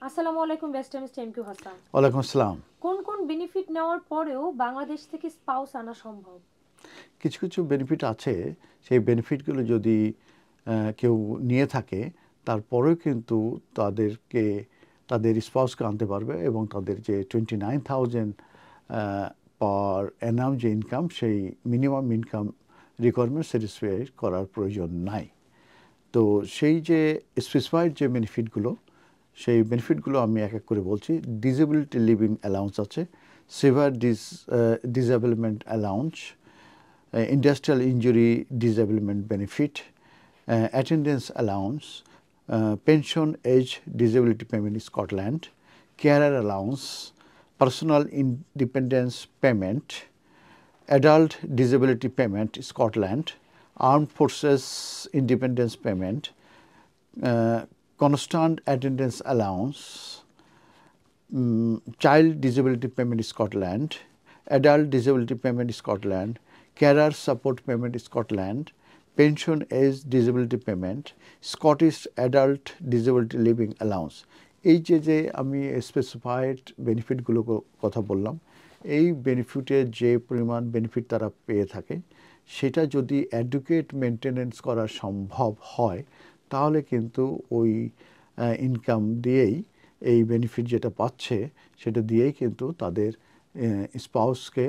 আসসালামু আলাইকুম বেস্টামিস্ট এমকিউ হাসান। ওয়ালাইকুম আসসালাম। কোন কোন বেনিফিট নেওয়ার পরেও বাংলাদেশ থেকে স্পাউস আনা সম্ভব? কিছু কিছু বেনিফিট আছে, সেই বেনিফিটগুলো যদি কেউ নিয়ে থাকে তারপরেও কিন্তু তাদেরকে তাদের স্পাউসকে আনতে পারবে এবং তাদের যে 29,000 পার অ্যানাম যে ইনকাম, সেই মিনিমাম ইনকাম রিকোয়ারমেন্ট স্যাটিসফাই করার প্রয়োজন নাই। তো সেই যে স্পেসিফাইড যে বেনিফিটগুলো, সেই বেনিফিটগুলো আমি এক এক করে বলছি। ডিসেবিলিটি লিভিং অ্যালাউন্স আছে, severe disablement allowance, industrial injury disablement benefit, attendance allowance, pension age disability payment Scotland, carer allowance, personal independence payment, adult disability payment Scotland, armed forces independence payment, constant attendance allowance, child disability payment Scotland, adult disability payment Scotland, carer support payment Scotland, pension age disability payment, Scottish adult disability living allowance। এই যে আমি specified বেনিফিটগুলো কথা বললাম, এই বেনিফিটের যে পরিমাণ benefit তারা পেয়ে থাকে, সেটা যদি অ্যাডুকেট মেনটেনেন্স করা সম্ভব হয়, তাহলে কিন্তু ওই ইনকাম দিয়েই, এই বেনিফিট যেটা পাচ্ছে সেটা দিয়েই কিন্তু তাদের স্পাউসকে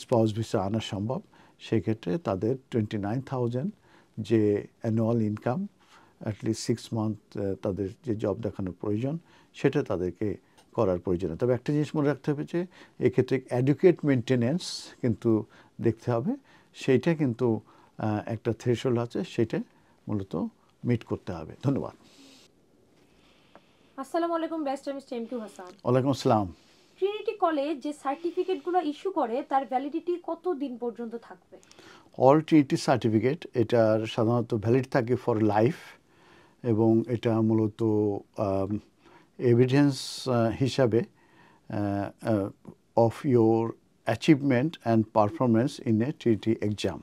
স্পাউস ভিসা আনা সম্ভব। সেক্ষেত্রে তাদের 29,000 যে অ্যানুয়াল ইনকাম, অ্যাটলিস্ট 6 মান্থ তাদের যে জব দেখানোর প্রয়োজন, সেটা তাদেরকে করার প্রয়োজন। তবে একটা জিনিস মনে রাখতে হবে যে এক্ষেত্রে অ্যাডুকেট মেনটেনেন্স কিন্তু দেখতে হবে, সেইটা কিন্তু একটা থ্রেশহোল্ড আছে, সেটা মূলত মিট করতে হবে। ধন্যবাদ। আসসালামু আলাইকুম বেস্টামিস্ট এমকিউ হাসান। ওয়ালাইকুম আসসালাম। ট্রিনিটি কলেজ যে সার্টিফিকেটগুলো ইস্যু করে তার ভ্যালিডিটি কত দিন পর্যন্ত থাকবে? অল টিইটি সার্টিফিকেট, এটার সাধারণত ভ্যালিড থাকে ফর লাইফ, এবং এটা মূলত এভিডেন্স হিসাবে of your achievement and performance in a TET exam.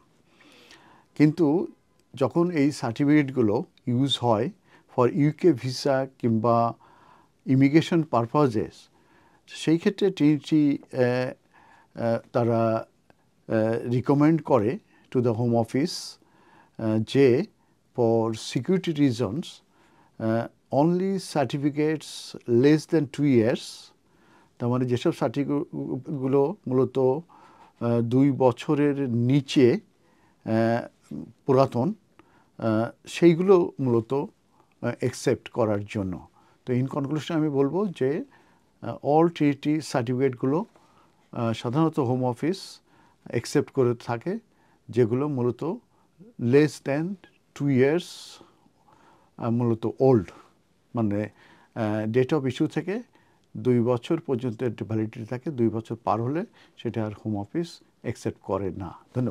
কিন্তু যখন এই সার্টিফিকেটগুলো ইউজ হয় ফর ইউকে ভিসা কিংবা ইমিগ্রেশন পারপাজেস, সেই ক্ষেত্রে টিইটি তারা রিকমেন্ড করে টু দ্য হোম অফিস যে for security reasons only certificates less than 2 years, তার মানে যেসব সার্টিফিকেটগুলো মূলত 2 বছরের নিচে পুরাতন, সেইগুলো মূলত অ্যাকসেপ্ট করার জন্য। তো ইন কনক্লুশন আমি বলবো যে অল টিইটি সার্টিফিকেটগুলো সাধারণত হোম অফিস অ্যাকসেপ্ট করে থাকে, যেগুলো মূলত লেস দ্যান 2 years মূলত ওল্ড, মানে ডেট অফ ইস্যু থেকে 2 বছর পর্যন্ত ভ্যালিডিটি থাকে। 2 বছর পার হলে সেটা আর হোম অফিস অ্যাকসেপ্ট করে না। ধন্যবাদ।